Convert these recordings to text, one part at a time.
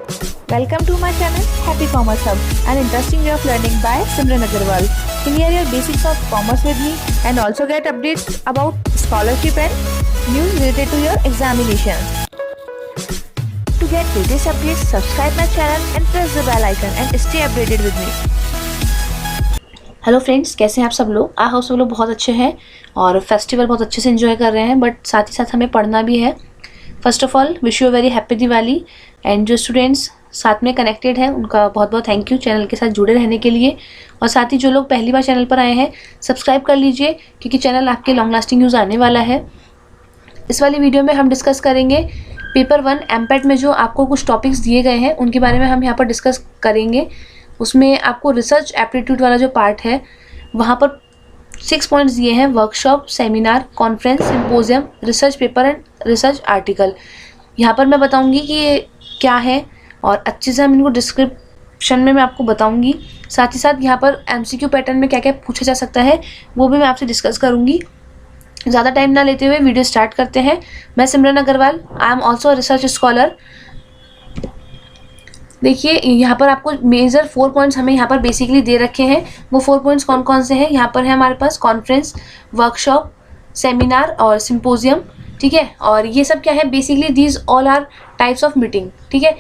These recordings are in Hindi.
Welcome to my channel Happy Commerce Hub, an interesting way of learning by Simran Agarwal. Clear your basics of commerce with me and also get updates about scholarship and news related to your examinations. To get latest updates, subscribe my channel and press the bell icon and stay updated with me. Hello friends, कैसे हैं आप सब लोग। आई होप सब लोग बहुत अच्छे हैं और फेस्टिवल बहुत अच्छे से एंजॉय कर रहे हैं, बट साथ ही साथ हमें पढ़ना भी है। First of all wish you very happy Diwali. And जो स्टूडेंट्स साथ में कनेक्टेड हैं उनका बहुत बहुत थैंक यू चैनल के साथ जुड़े रहने के लिए। और साथ ही जो लोग पहली बार चैनल पर आए हैं सब्सक्राइब कर लीजिए, क्योंकि चैनल आपके लॉन्ग लास्टिंग यूज़ आने वाला है। इस वाली वीडियो में हम डिस्कस करेंगे पेपर 1 एमपेट में जो आपको कुछ टॉपिक्स दिए गए हैं उनके बारे में हम यहाँ पर डिस्कस करेंगे। उसमें आपको रिसर्च एप्टीट्यूड वाला जो पार्ट है वहाँ पर 6 पॉइंट्स दिए हैं: workshop, seminar, conference, symposium, research paper and research article. यहाँ पर मैं बताऊँगी कि ये क्या है और अच्छे से हम इनको डिस्क्रिप्शन में मैं आपको बताऊँगी। साथ ही साथ यहाँ पर MCQ पैटर्न में क्या क्या पूछा जा सकता है वो भी मैं आपसे डिस्कस करूँगी। ज़्यादा टाइम ना लेते हुए वीडियो स्टार्ट करते हैं। मैं Simran Agarwal, I am also a research scholar. देखिए यहाँ पर आपको मेजर 4 पॉइंट्स हमें यहाँ पर बेसिकली दे रखे हैं। वो 4 पॉइंट्स कौन कौन से हैं यहाँ पर है हमारे पास: कॉन्फ्रेंस, वर्कशॉप, सेमिनार और सिंपोजियम। ठीक है, और ये सब क्या है basically these all are types of meeting. ठीक है,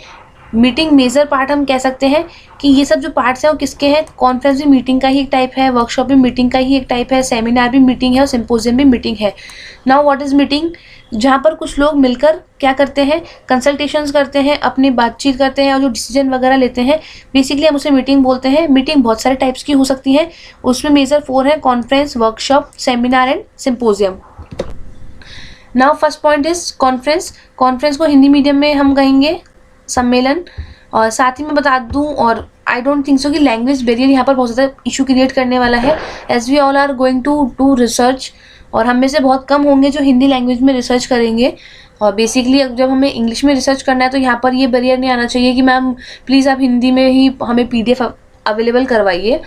मीटिंग मेजर पार्ट हम कह सकते हैं कि ये सब जो पार्ट्स हैं वो किसके हैं। कॉन्फ्रेंस भी मीटिंग का ही एक टाइप है, वर्कशॉप भी मीटिंग का ही एक टाइप है, सेमिनार भी मीटिंग है और सिंपोजियम भी मीटिंग है। Now what is meeting? जहाँ पर कुछ लोग मिलकर क्या करते हैं, कंसल्टेशंस करते हैं, अपनी बातचीत करते हैं और जो डिसीजन वगैरह लेते हैं, बेसिकली हम उसे मीटिंग बोलते हैं। मीटिंग बहुत सारे टाइप्स की हो सकती है, उसमें मेजर 4 है: conference, workshop, seminar and symposium. Now first point is conference. Conference को हिंदी मीडियम में हम कहेंगे सम्मेलन। और साथ ही मैं बता दूं, और आई डोंट थिंक सो कि लैंग्वेज बैरियर यहाँ पर बहुत ज़्यादा इशू क्रिएट करने वाला है, as we all are going to do research. और हम में से बहुत कम होंगे जो हिंदी लैंग्वेज में रिसर्च करेंगे। और बेसिकली जब हमें इंग्लिश में रिसर्च करना है तो यहाँ पर ये बैरियर नहीं आना चाहिए कि मैम प्लीज़ आप हिंदी में ही हमें PDF अवेलेबल करवाइए।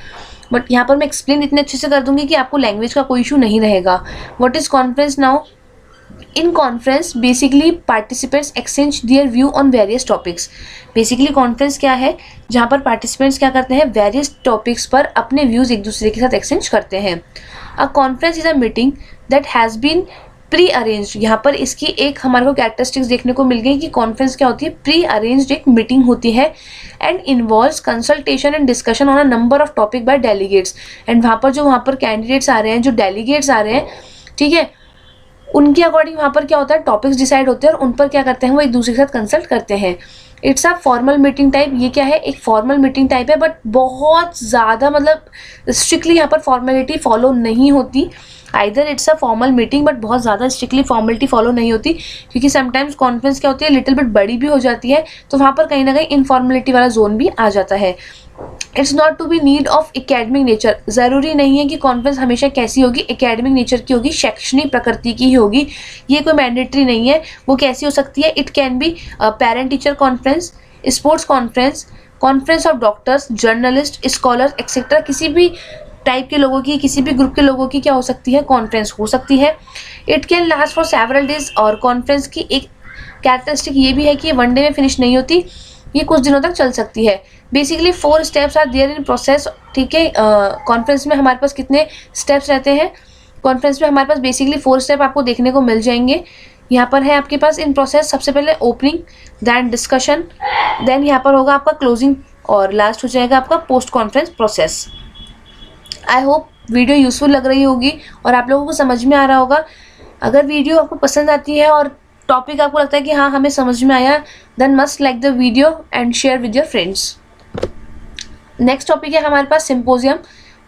बट यहाँ पर मैं एक्सप्लेन इतने अच्छे से कर दूँगी कि आपको लैंग्वेज का कोई इशू नहीं रहेगा। What is conference now? In conference, basically participants exchange their view on various topics. Basically conference क्या है? जहाँ पर participants क्या करते हैं, various topics पर अपने views एक दूसरे के साथ exchange करते हैं। A conference is a meeting that has been pre-arranged. यहाँ पर इसकी एक हमारे को characteristics देखने को मिल गई कि conference क्या होती है, pre-arranged एक meeting होती है and involves consultation and discussion on a number of topic by delegates. and वहाँ पर candidates आ रहे हैं, जो delegates आ रहे हैं, ठीक है, उनके अकॉर्डिंग वहाँ पर क्या होता है, टॉपिक्स डिसाइड होते हैं और उन पर क्या करते हैं वो एक दूसरे के साथ कंसल्ट करते हैं। It's a formal meeting type. ये क्या है, एक फॉर्मल मीटिंग टाइप है, बट बहुत ज़्यादा मतलब स्ट्रिक्टली यहाँ पर फॉर्मेलिटी फॉलो नहीं होती। Either it's a formal meeting but बहुत ज़्यादा स्ट्रिक्टली फॉर्मेलिटी फॉलो नहीं होती, क्योंकि समटाइम्स कॉन्फ्रेंस क्या होती है लिटिल बिट बड़ी भी हो जाती है, तो वहाँ पर कहीं ना कहीं इनफॉर्मेलिटी वाला जोन भी आ जाता है। It's not to be need of academic nature. ज़रूरी नहीं है कि कॉन्फ्रेंस हमेशा कैसी होगी, एकेडमिक नेचर की होगी, शैक्षणिक प्रकृति की ही होगी, ये कोई मैंडेटरी नहीं है। वो कैसी हो सकती है? It can be parent teacher conference, sports conference, conference of doctors, journalist, scholar etcetera. किसी भी टाइप के लोगों की, किसी भी ग्रुप के लोगों की क्या हो सकती है, कॉन्फ्रेंस हो सकती है। It can last for several days. और कॉन्फ्रेंस की एक कैरेक्टरिस्टिक ये भी है कि ये 1 डे में फिनिश नहीं होती, ये कुछ दिनों तक चल सकती है। Basically 4 steps are there in process. ठीक है, कॉन्फ्रेंस में हमारे पास कितने स्टेप्स रहते हैं? कॉन्फ्रेंस में हमारे पास बेसिकली 4 स्टेप आपको देखने को मिल जाएंगे। यहाँ पर है आपके पास इन प्रोसेस, सबसे पहले ओपनिंग, देन डिस्कशन, देन यहाँ पर होगा आपका क्लोजिंग और लास्ट हो जाएगा आपका post conference process. I hope video useful लग रही होगी और आप लोगों को समझ में आ रहा होगा। अगर वीडियो आपको पसंद आती है और टॉपिक आपको लगता है कि हाँ हमें समझ में आया, then must like the video and share with your friends. Next topic है हमारे पास symposium.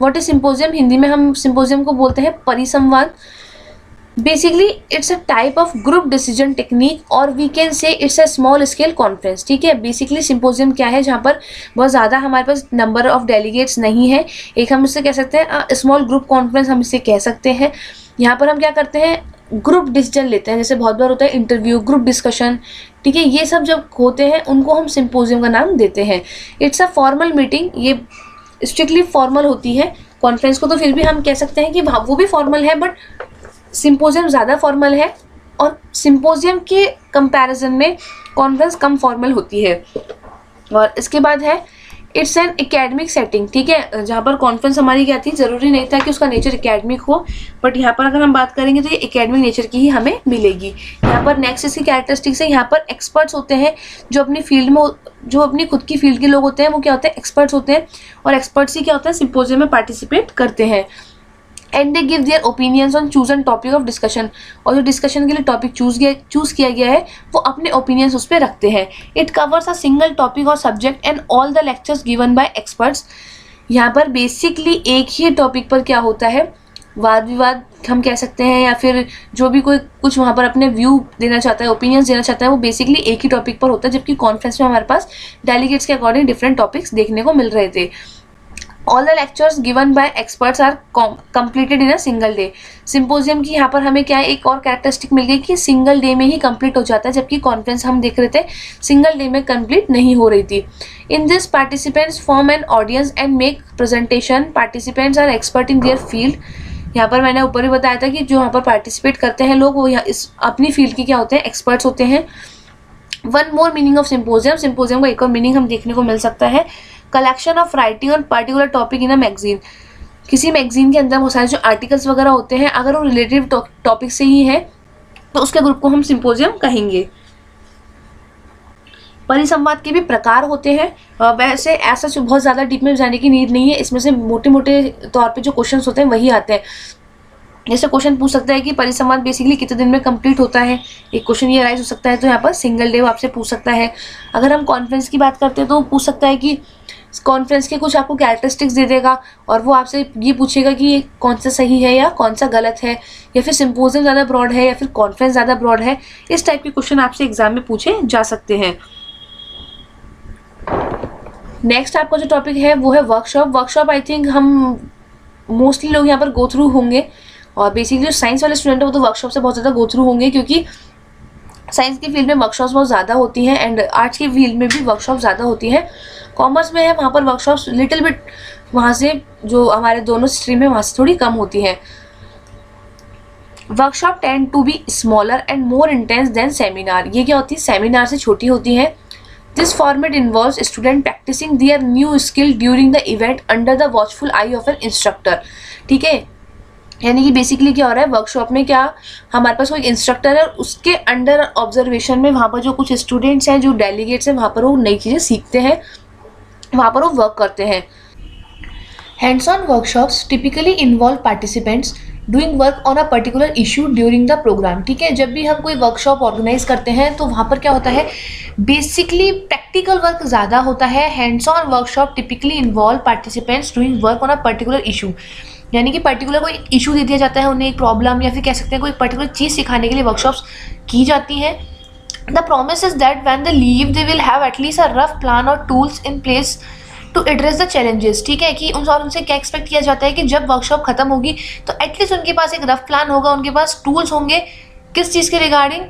What is symposium? Hindi में हम सिंपोजियम को बोलते हैं परिसंवाद। Basically it's a type of group decision technique और we can say it's a small scale conference. ठीक है, बेसिकली सिंपोजियम क्या है, जहाँ पर बहुत ज़्यादा हमारे पास नंबर ऑफ डेलीगेट्स नहीं है, एक हम इसे कह सकते हैं स्मॉल ग्रुप कॉन्फ्रेंस हम इसे कह सकते हैं। यहाँ पर हम क्या करते हैं, ग्रुप डिसीजन लेते हैं, जैसे बहुत बार होता है इंटरव्यू, ग्रुप डिस्कशन। ठीक है, ये सब जब होते हैं उनको हम सिंपोजियम का नाम देते हैं। इट्स अ फॉर्मल मीटिंग, ये स्ट्रिक्टली फॉर्मल होती है। कॉन्फ्रेंस को तो फिर भी हम कह सकते हैं कि वो भी फॉर्मल है, बट सिंपोजियम ज़्यादा फॉर्मल है और सिंपोजियम के कंपैरिजन में कॉन्फ्रेंस कम फॉर्मल होती है। और इसके बाद है इट्स एन एकेडमिक सेटिंग, ठीक है, जहाँ पर कॉन्फ्रेंस हमारी क्या थी, ज़रूरी नहीं था कि उसका नेचर एकेडमिक हो, बट यहाँ पर अगर हम बात करेंगे तो ये एकेडमिक नेचर की ही हमें मिलेगी। यहाँ पर नेक्स्ट इसकी कैरेक्टरिस्टिक्स है, यहाँ पर एक्सपर्ट्स होते हैं जो अपनी फील्ड में, जो अपनी खुद की फील्ड के लोग होते हैं वो क्या होते हैं, एक्सपर्ट्स होते हैं, और एक्सपर्ट्स ही क्या होता है, सिम्पोजियम में पार्टिसिपेट करते हैं। And they give their opinions on chosen topic of discussion, और जो डिस्कशन के लिए टॉपिक चूज किया गया है वो अपने ओपिनियंस उस पर रखते हैं। It covers a single topic और subject and all the lectures given by experts. यहाँ पर बेसिकली एक ही टॉपिक पर क्या होता है, वाद विवाद हम कह सकते हैं, या फिर जो भी कोई कुछ वहाँ पर अपने व्यू देना चाहता है, ओपिनियंस देना चाहता है, वो बेसिकली एक ही टॉपिक पर होता है, जबकि कॉन्फ्रेंस में हमारे पास डेलीगेट्स के अकॉर्डिंग डिफरेंट टॉपिक्स देखने को मिल रहे थे। All the lectures given by experts are completed in a single day। Symposium की यहाँ पर हमें क्या है, एक और कैरेक्टरिस्टिक मिल गई कि सिंगल डे में ही कंप्लीट हो जाता है, जबकि कॉन्फ्रेंस हम देख रहे थे सिंगल डे में कंप्लीट नहीं हो रही थी। In this participants form an audience and make presentation. Participants are expert in their field. यहाँ पर मैंने ऊपर ही बताया था कि जो यहाँ पर पार्टिसिपेट करते हैं लोग, वो यहाँ इस अपनी फील्ड के क्या होते हैं, एक्सपर्ट्स होते हैं। One more meaning of symposium, symposium का एक और मीनिंग हम देखने को मिल सकता है, collection of writing on particular topic in a magazine. किसी मैगजीन के अंदर बहुत सारे जो आर्टिकल्स वगैरह होते हैं, अगर वो रिलेटिव टॉपिक से ही है तो उसके ग्रुप को हम सिम्पोजियम कहेंगे। परिसंवाद के भी प्रकार होते हैं, वैसे ऐसा बहुत ज़्यादा डीप में जाने की नीड नहीं है, इसमें से मोटे मोटे तौर पे जो क्वेश्चंस होते हैं वही आते हैं। जैसे क्वेश्चन पूछ सकता है कि परिसंवाद बेसिकली कितने दिन में कंप्लीट होता है, एक क्वेश्चन ये राइज हो सकता है, तो यहाँ पर सिंगल डे आपसे पूछ सकता है। अगर हम कॉन्फ्रेंस की बात करते हैं तो पूछ सकता है कि कॉन्फ्रेंस के कुछ आपको कैरेक्टरिस्टिक्स दे देगा और वो आपसे ये पूछेगा कि ये कौन सा सही है या कौन सा गलत है, या फिर सिम्पोजियम ज़्यादा ब्रॉड है या फिर कॉन्फ्रेंस ज़्यादा ब्रॉड है। इस टाइप के क्वेश्चन आपसे एग्जाम में पूछे जा सकते हैं। नेक्स्ट आपका जो टॉपिक है वो है वर्कशॉप। वर्कशॉप आई थिंक हम मोस्टली लोग यहाँ पर गो थ्रू होंगे, और बेसिकली जो साइंस वाले स्टूडेंट है वो तो वर्कशॉप से बहुत ज़्यादा गो थ्रू होंगे, क्योंकि साइंस की फील्ड में वर्कशॉप्स बहुत ज़्यादा होती हैं एंड आर्ट्स की फील्ड में भी वर्कशॉप ज़्यादा होती हैं। कॉमर्स में है वहाँ पर वर्कशॉप्स लिटिल बिट वहाँ से जो हमारे दोनों स्ट्रीम है वहाँ से थोड़ी कम होती हैं। Workshop tend to be smaller and more intense than seminar. ये क्या होती है, सेमिनार से छोटी होती है। This format involves student practicing their new skill during the event under the watchful eye of an instructor. ठीक है, यानी कि बेसिकली क्या हो रहा है, वर्कशॉप में क्या हमारे पास कोई इंस्ट्रक्टर है, उसके अंडर ऑब्जर्वेशन में वहाँ पर जो कुछ स्टूडेंट्स हैं, जो डेलीगेट्स हैं, वहाँ पर वो नई चीज़ें सीखते हैं, वहाँ पर वो वर्क करते हैं। Hands on workshops typically involve participants doing work on a particular issue during the programme. ठीक है, जब भी हम कोई वर्कशॉप ऑर्गेनाइज करते हैं तो वहाँ पर क्या होता है, बेसिकली प्रैक्टिकल वर्क ज़्यादा होता है। Hands on workshop typically involve participants doing work on a particular issue, यानी कि पर्टिकुलर कोई इशू दे दिया जाता है उन्हें, एक प्रॉब्लम या फिर कह सकते हैं कोई पर्टिकुलर चीज़ सिखाने के लिए वर्कशॉप्स की जाती हैं। The promise is that when they leave they will have at least a rough plan और tools in place to address the challenges. ठीक है, कि उनसे क्या एक्सपेक्ट किया जाता है कि जब वर्कशॉप खत्म होगी तो एटलीस्ट उनके पास एक रफ प्लान होगा, उनके पास टूल्स होंगे, किस चीज़ के रिगार्डिंग,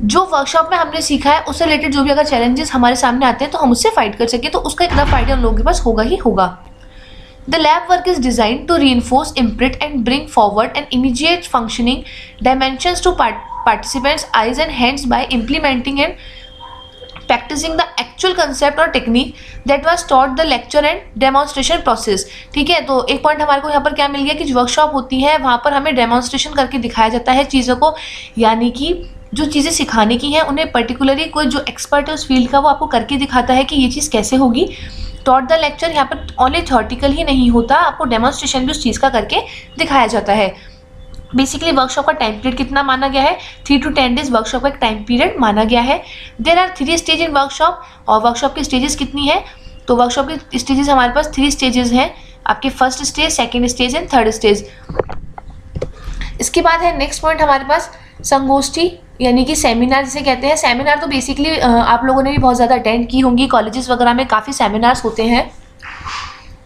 जो वर्कशॉप में हमने सीखा है उससे रिलेटेड जो भी अगर चैलेंजेस हमारे सामने आते हैं तो हम उससे फाइट कर सके, तो उसका एक रफ आइडिया उन लोगों के पास होगा ही होगा। The lab work is designed to reinforce, imprint and bring forward an immediate functioning dimensions to participants' eyes and hands by implementing and practicing the actual concept or technique that was taught the lecture and demonstration process। ठीक है, तो एक पॉइंट हमारे को यहाँ पर क्या मिल गया कि जो वर्कशॉप होती है वहाँ पर हमें डेमोन्स्ट्रेशन करके दिखाया जाता है चीज़ों को, यानी कि जो चीज़ें सिखाने की हैं उन्हें पर्टिकुलरली कोई जो एक्सपर्ट है उस फील्ड का वो आपको करके दिखाता है कि ये चीज़ कैसे होगी। टॉट द लेक्चर यहाँ पर ओनली थ्योरेटिकल ही नहीं होता, आपको डेमोन्स्ट्रेशन भी उस चीज़ का करके दिखाया जाता है। बेसिकली वर्कशॉप का टाइम पीरियड कितना माना गया है, 3 to 10 डेज वर्कशॉप का एक टाइम पीरियड माना गया है। There are 3 stage in workshop, और वर्कशॉप की स्टेजेस कितनी है, तो वर्कशॉप की स्टेजेस हमारे पास 3 स्टेजेस हैं, आपके first stage, second stage and third stage. इसके बाद है नेक्स्ट पॉइंट हमारे पास संगोष्ठी, यानी कि सेमिनार जिसे कहते हैं। सेमिनार तो बेसिकली आप लोगों ने भी बहुत ज़्यादा अटेंड की होंगी, कॉलेजेस वगैरह में काफ़ी सेमिनार्स होते हैं।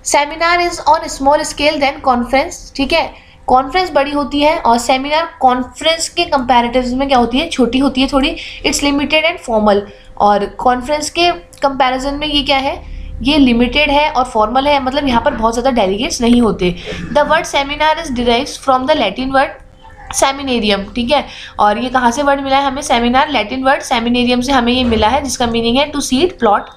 Seminar is on small scale than conference. ठीक है, कॉन्फ्रेंस बड़ी होती है और सेमिनार कॉन्फ्रेंस के कंपैरेटिव में क्या होती है, छोटी होती है थोड़ी। इट्स लिमिटेड एंड फॉर्मल, और कॉन्फ्रेंस के कंपैरिजन में ये क्या है, ये लिमिटेड है और फॉर्मल है, मतलब यहाँ पर बहुत ज़्यादा डेलीगेट्स नहीं होते। The word seminar is derived from the Latin word seminarium. ठीक है, और ये कहाँ से वर्ड मिला है हमें, सेमिनार, लैटिन वर्ड सेमिनेरियम से हमें ये मिला है, जिसका मीनिंग है to seed, plot.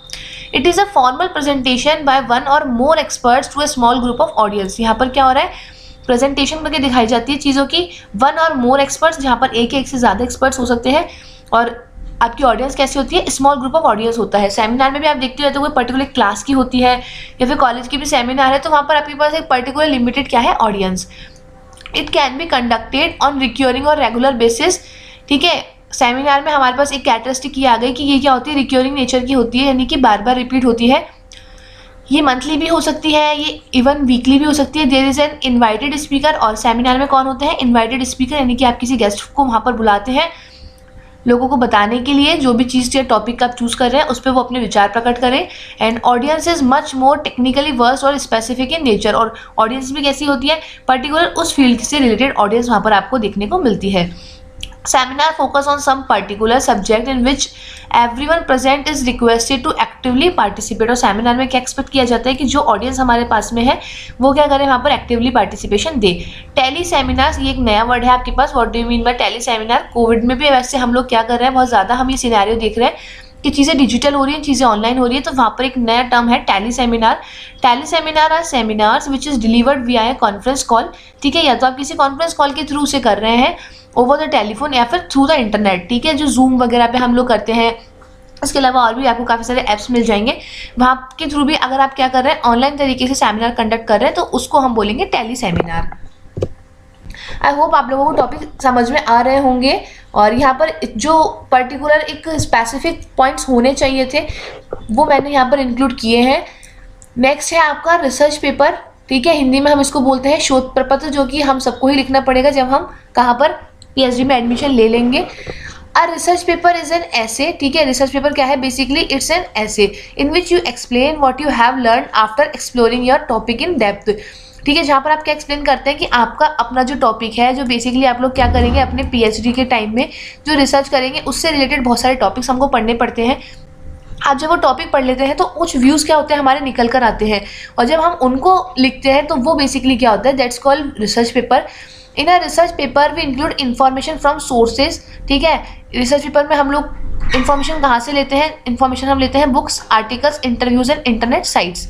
It is a formal presentation by one or more experts to a small group of audience. यहाँ पर क्या हो रहा है, प्रेजेंटेशन करके दिखाई जाती है चीज़ों की वन और मोर एक्सपर्ट्स, जहाँ पर एक से ज़्यादा एक्सपर्ट्स हो सकते हैं। और आपकी ऑडियंस कैसी होती है, स्मॉल ग्रुप ऑफ ऑडियंस होता है। सेमिनार में भी आप देखते हो तो कोई पर्टिकुलर क्लास की होती है या फिर कॉलेज की भी सेमिनार है, तो वहाँ पर आपके पास एक पर्टिकुलर लिमिटेड क्या है, audience. It can be conducted on recurring और रेगुलर बेसिस, ठीक है। सेमिनार में हमारे पास एक कैरेक्टरिस्टिक ये आ गई कि ये क्या होती है, रिक्योरिंग नेचर की होती है, यानी कि बार बार रिपीट होती है। ये मंथली भी हो सकती है, ये इवन वीकली भी हो सकती है। There is an invited speaker, और सेमिनार में कौन होते हैं, इनवाइटेड स्पीकर, यानी कि आप किसी गेस्ट को वहाँ पर बुलाते हैं लोगों को बताने के लिए जो भी चीज़ या टॉपिक आप चूज़ कर रहे हैं उस पर वो अपने विचार प्रकट करें। And audience is much more technically versed और स्पेसिफिक इन नेचर, और ऑडियंस भी कैसी होती है, पर्टिकुलर उस फील्ड से रिलेटेड ऑडियंस वहाँ पर आपको देखने को मिलती है। Seminar focus on some particular subject in which everyone present is requested to actively participate. और सेमिनार में क्या एक्सपेक्ट किया जाता है कि जो ऑडियंस हमारे पास में है वो क्या करें, वहाँ पर एक्टिवली पार्टिसिपेशन दे। टेली सेमिनार्स, ये एक नया वर्ड है आपके पास, what do you mean by tele seminar. Covid में भी वैसे हम लोग क्या कर रहे हैं, बहुत ज़्यादा हम ये सिनेरियो देख रहे हैं कि चीज़ें डिजिटल हो रही हैं, चीज़ें ऑनलाइन हो रही है, तो वहाँ पर एक नया टर्म है tele seminar. Tele seminar are seminars which is delivered via conference call, ठीक है। या तो आप किसी कॉन्फ्रेंस कॉल के थ्रू से कर रहे हैं ओवर द टेलीफोन या फिर थ्रू द इंटरनेट, ठीक है, जो जूम वगैरह पे हम लोग करते हैं। इसके अलावा और भी आपको काफ़ी सारे ऐप्स मिल जाएंगे, वहाँ के थ्रू भी अगर आप क्या कर रहे हैं, ऑनलाइन तरीके से सेमिनार कंडक्ट कर रहे हैं, तो उसको हम बोलेंगे टेली सेमिनार। आई होप आप लोगों को टॉपिक समझ में आ रहे होंगे, और यहाँ पर जो पर्टिकुलर एक स्पेसिफिक पॉइंट्स होने चाहिए थे वो मैंने यहाँ पर इंक्लूड किए हैं। नेक्स्ट है आपका रिसर्च पेपर, ठीक है, हिंदी में हम इसको बोलते हैं शोध प्रपत्र, जो कि हम सबको ही लिखना पड़ेगा जब हम कहाँ पर पीएचडी में एडमिशन ले लेंगे। अ रिसर्च पेपर इज एन ऐसे, ठीक है। रिसर्च पेपर क्या है, basically it's an essay in which you explain what you have learn after exploring your topic in depth, ठीक है, जहाँ पर आप क्या एक्सप्लेन करते हैं कि आपका अपना जो टॉपिक है, जो बेसिकली आप लोग क्या करेंगे अपने पीएचडी के टाइम में जो रिसर्च करेंगे उससे रिलेटेड बहुत सारे टॉपिक्स हमको पढ़ने पड़ते हैं। आप जब वो टॉपिक पढ़ लेते हैं तो कुछ व्यूज़ क्या होते हैं हमारे निकल कर आते हैं, और जब हम उनको लिखते हैं तो वो बेसिकली क्या होता है, that's called research paper. In a research paper we include information from sources, ठीक है। रिसर्च पेपर में हम लोग इन्फॉर्मेशन कहाँ से लेते हैं, इन्फॉर्मेशन हम लेते हैं books, articles, interviews and internet sites,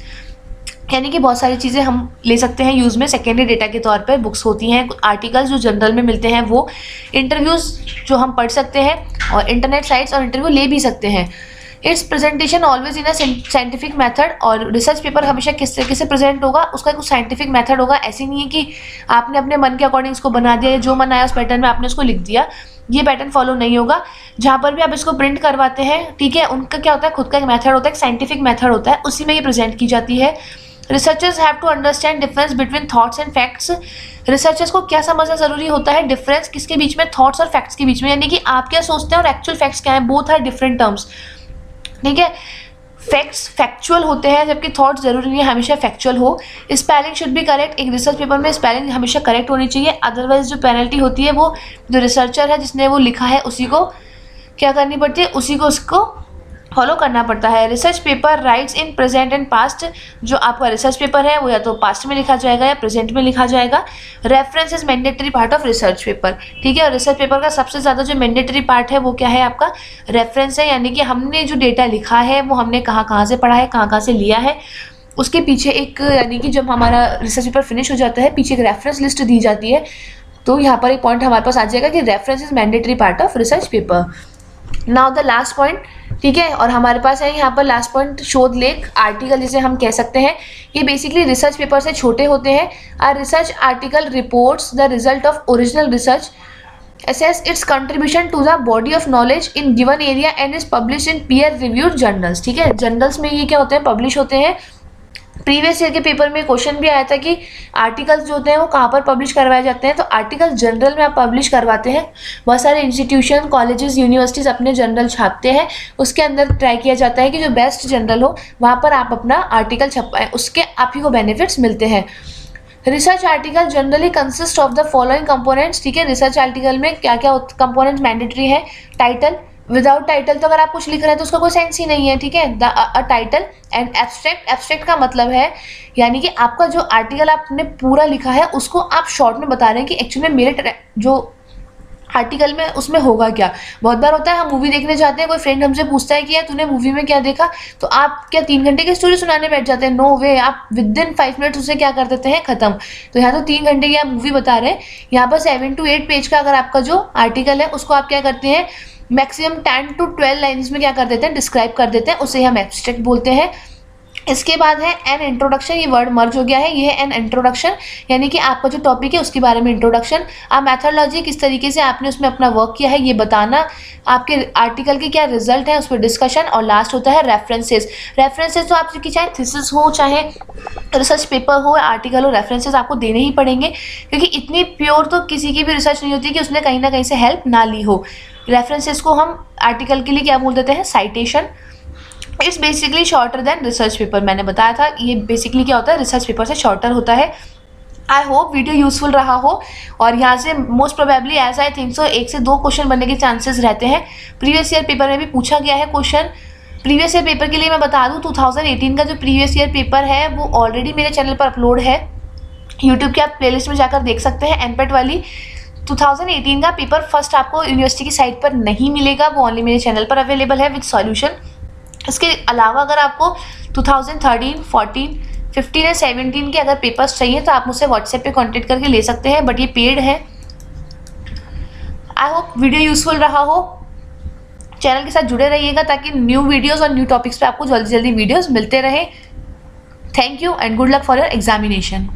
यानी कि बहुत सारी चीज़ें हम ले सकते हैं यूज़ में सेकेंडरी डेटा के तौर पर। बुक्स होती हैं, आर्टिकल्स जो जनरल में मिलते हैं वो, इंटरव्यूज़ जो हम पढ़ सकते हैं, और इंटरनेट साइट्स और इंटरव्यू ले भी सकते हैं। It's presentation always in a scientific method, और रिसर्च पेपर हमेशा किस तरीके से प्रेजेंट होगा उसका एक साइंटिफिक मेथड होगा। ऐसे नहीं है कि आपने अपने मन के अकॉर्डिंग इसको बना दिया, जो मन आया उस पैटर्न में आपने उसको लिख दिया, ये पैटर्न फॉलो नहीं होगा। जहाँ पर भी आप इसको प्रिंट करवाते हैं, ठीक है, उनका क्या होता है, खुद का एक मेथड होता है, एक साइंटिफिक मेथड होता है, उसी में ये प्रेजेंट की जाती है। Researchers have to understand difference between thoughts and facts. Researchers को क्या समझना जरूरी होता है, डिफरेंस किसके बीच में, थॉट्स और फैक्ट्स के बीच में, यानी कि आप क्या सोचते हैं और एक्चुअल फैक्ट्स क्या है, बोथ आर डिफरेंट टर्म्स, ठीक है। फैक्ट्स फैक्चुअल होते हैं जबकि थॉट्स जरूरी नहीं है हमेशा फैक्चुअल हो। स्पेलिंग शुड बी करेक्ट, एक रिसर्च पेपर में स्पेलिंग हमेशा करेक्ट होनी चाहिए, अदरवाइज जो पेनल्टी होती है वो जो रिसर्चर है जिसने वो लिखा है उसी को क्या करनी पड़ती है, उसी को उसको फॉलो करना पड़ता है। Research paper rights in present and past, जो आपका रिसर्च पेपर है वो या तो पास्ट में लिखा जाएगा या प्रेजेंट में लिखा जाएगा। Reference is mandatory part of research paper, ठीक है, और रिसर्च पेपर का सबसे ज़्यादा जो मैंडेटरी पार्ट है वो क्या है, आपका रेफरेंस है, यानी कि हमने जो डेटा लिखा है वो हमने कहाँ कहाँ से पढ़ा है, कहाँ कहाँ से लिया है, उसके पीछे एक, यानी कि जब हमारा रिसर्च पेपर फिनिश हो जाता है पीछे एक रेफरेंस लिस्ट दी जाती है, तो यहाँ पर एक पॉइंट हमारे पास आ जाएगा कि reference is mandatory part of research paper. Now the last point, ठीक है, और हमारे पास है यहाँ पर लास्ट पॉइंट शोध लेख, आर्टिकल जिसे हम कह सकते हैं, ये बेसिकली रिसर्च पेपर से छोटे होते हैं। A research article reports the result of original research, assess its contribution to the body of knowledge in given area and is published in peer reviewed journals, ठीक है। जर्नल्स में ये क्या होते हैं, पब्लिश होते हैं। प्रीवियस ईयर के पेपर में क्वेश्चन भी आया था कि आर्टिकल्स जो होते हैं वो कहाँ पर पब्लिश करवाए जाते हैं, तो आर्टिकल जर्नल में आप पब्लिश करवाते हैं। बहुत सारे इंस्टीट्यूशन, कॉलेजेस, यूनिवर्सिटीज अपने जर्नल छापते हैं, उसके अंदर ट्राई किया जाता है कि जो बेस्ट जर्नल हो वहाँ पर आप अपना आर्टिकल छपवाएं, उसके आप ही को बेनिफिट्स मिलते हैं। Research article generally consist of the following components, ठीक है, रिसर्च आर्टिकल में क्या क्या कंपोनेंट्स मैंडेटरी है। टाइटल, विदाउट टाइटल तो अगर आप कुछ लिख रहे हैं तो उसका कोई सेंस ही नहीं है, ठीक है। The title and abstract, abstract का मतलब है यानी कि आपका जो आर्टिकल आपने पूरा लिखा है उसको आप शॉर्ट में बता रहे हैं कि एक्चुअली में मेरे जो आर्टिकल में उसमें होगा क्या। बहुत बार होता है हम मूवी देखने जाते हैं, कोई फ्रेंड हमसे पूछता है कि यार तूने मूवी में क्या देखा, तो आप क्या 3 घंटे की स्टोरी सुनाने बैठ जाते हैं? नो वे, आप विद इन 5 मिनट्स उसे क्या कर देते हैं, खत्म। तो यहाँ तो 3 घंटे की आप मूवी बता रहे हैं, यहाँ पर 7 to 8 पेज का अगर आपका जो आर्टिकल है उसको आप क्या करते हैं, मैक्सिमम 10 to 12 लाइन्स में क्या कर देते हैं, डिस्क्राइब कर देते हैं, उसे हम एब्स्ट्रैक्ट बोलते हैं। इसके बाद है एन इंट्रोडक्शन, ये वर्ड मर्ज हो गया है, ये है एन इंट्रोडक्शन, यानी कि आपका जो टॉपिक है उसके बारे में इंट्रोडक्शन। आप मैथोडोलॉजी किस तरीके से आपने उसमें अपना वर्क किया है ये बताना, आपके आर्टिकल के क्या रिजल्ट है उस पर डिस्कशन, और लास्ट होता है रेफरेंसेस। रेफरेंसेस तो आपकी चाहे थीसिस हो, चाहे रिसर्च पेपर हो, आर्टिकल हो, रेफरेंसेस आपको देने ही पड़ेंगे, क्योंकि इतनी प्योर तो किसी की भी रिसर्च नहीं होती कि उसने कहीं ना कहीं से हेल्प ना ली हो। रेफरेंसेस को हम आर्टिकल के लिए क्या बोल देते हैं, citation. It's basically shorter than research paper, मैंने बताया था ये बेसिकली क्या होता है, रिसर्च पेपर से शॉर्टर होता है। आई होप वीडियो यूजफुल रहा हो, और यहाँ से most probably as I think so 1 से 2 क्वेश्चन बनने के चांसेस रहते हैं। प्रीवियस ईयर पेपर में भी पूछा गया है क्वेश्चन। प्रीवियस ईयर पेपर के लिए मैं बता दूँ 2018 का जो प्रीवियस ईयर पेपर है वो ऑलरेडी मेरे चैनल पर अपलोड है, यूट्यूब के आप प्लेलिस्ट में जाकर देख सकते हैं। एमपेट वाली 2018 का पेपर फर्स्ट आपको यूनिवर्सिटी की साइट पर नहीं मिलेगा, वो ओनली मेरे चैनल पर अवेलेबल है विद सॉल्यूशन। इसके अलावा अगर आपको 2013, 14, 15 या 17 के अगर पेपर्स चाहिए तो आप मुझसे व्हाट्सएप पे कांटेक्ट करके ले सकते हैं, बट ये पेड है। आई होप वीडियो यूजफुल रहा हो, चैनल के साथ जुड़े रहिएगा ताकि न्यू वीडियोस और न्यू टॉपिक्स पे आपको जल्दी जल्दी वीडियोस मिलते रहे। Thank you and good luck for your examination.